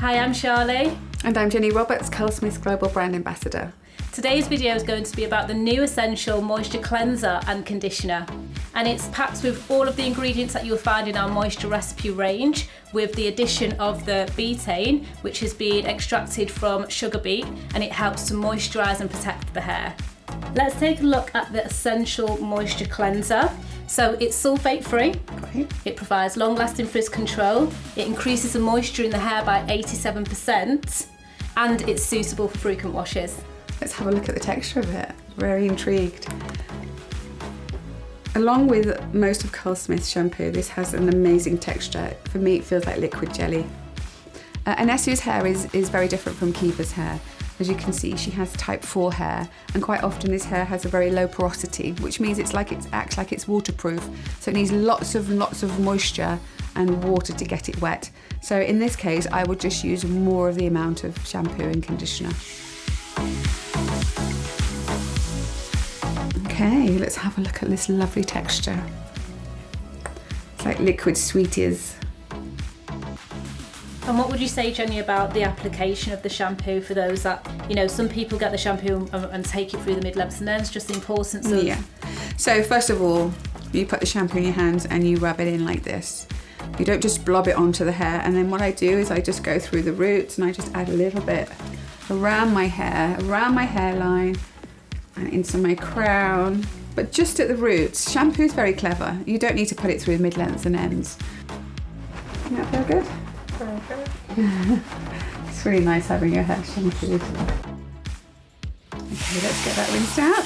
Hi, I'm Charlie. And I'm Jenny Roberts, Curlsmith's Global Brand Ambassador. Today's video is going to be about the new Essential Moisture Cleanser and Conditioner. And it's packed with all of the ingredients that you'll find in our moisture recipe range, with the addition of the betaine, which has been extracted from sugar beet, and it helps to moisturise and protect the hair. Let's take a look at the Essential Moisture Cleanser. So it's sulfate free. Great. It provides long-lasting frizz control. It increases the moisture in the hair by 87%, and it's suitable for frequent washes. Let's have a look at the texture of it. Very intrigued. Along with most of Curlsmith's shampoo, this has an amazing texture. For me, it feels like liquid jelly. Anesu's hair is very different from Kiva's hair. As you can see, she has type 4 hair, and quite often this hair has a very low porosity, which means it acts like it's waterproof. So it needs lots of moisture and water to get it wet. So in this case, I would just use more of the amount of shampoo and conditioner. Okay, let's have a look at this lovely texture. It's like liquid sweeties. And what would you say, Jenny, about the application of the shampoo for those that, some people get the shampoo and take it through the mid-lengths, and then it's just the importance of... Yeah. So first of all, you put the shampoo in your hands and you rub it in like this. You don't just blob it onto the hair. And then what I do is I just go through the roots and I just add a little bit around my hair, around my hairline, and into my crown, but just at the roots. Shampoo is very clever. You don't need to put it through the mid-lengths and ends. Doesn't that feel good? Very good. It's really nice having your hair shampooed. Okay, let's get that rinsed out.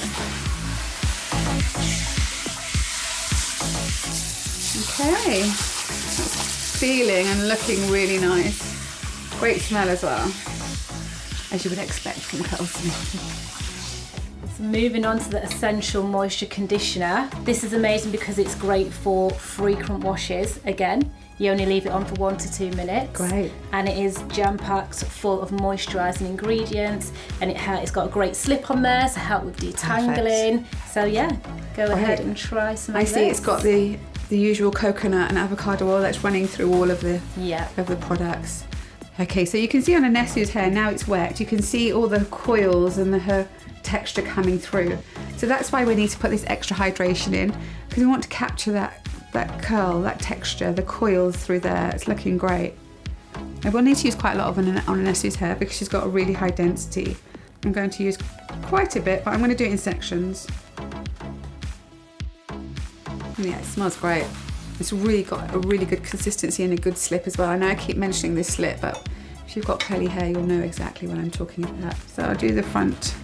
Okay, that's feeling and looking really nice. Great smell as well, as you would expect from Curlsmith. So moving on to the Essential Moisture Conditioner. This is amazing because it's great for frequent washes. Again, you only leave it on for 1 to 2 minutes. Great. And it is jam-packed full of moisturising ingredients, and it's got a great slip on there to help with detangling. Perfect. So yeah, go ahead and try some of this. I see it's got the usual coconut and avocado oil that's running through all of the products. Okay, so you can see on Anesu's hair, now it's wet, you can see all the coils and her texture coming through. So that's why we need to put this extra hydration in, because we want to capture that curl, that texture, the coils through there. It's looking great. I will need to use quite a lot of on Anesu's hair because she's got a really high density. I'm going to use quite a bit, but I'm going to do it in sections. Yeah, it smells great. It's really got a really good consistency and a good slip as well. I know I keep mentioning this slip, but if you've got curly hair, you'll know exactly what I'm talking about. So I'll do the front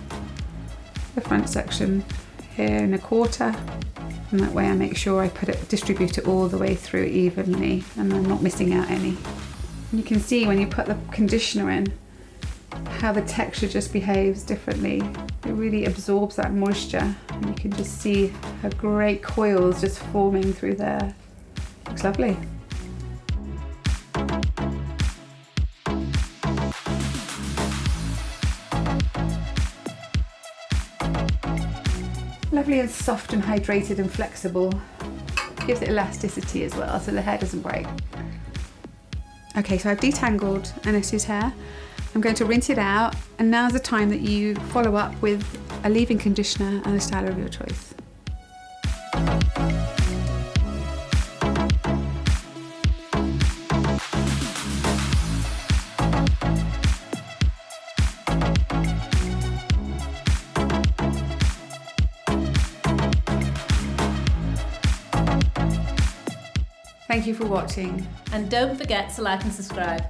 section here in 1/4, and that way I make sure I distribute it all the way through evenly, and I'm not missing out any. And you can see when you put the conditioner in, how the texture just behaves differently. It really absorbs that moisture, and you can just see her great coils just forming through there. Looks lovely. Lovely and soft and hydrated and flexible. Gives it elasticity as well, so the hair doesn't break. Okay, so I've detangled Anesu's hair. I'm going to rinse it out, and now's the time that you follow up with a leave-in conditioner and a styler of your choice. Thank you for watching. And don't forget to like and subscribe.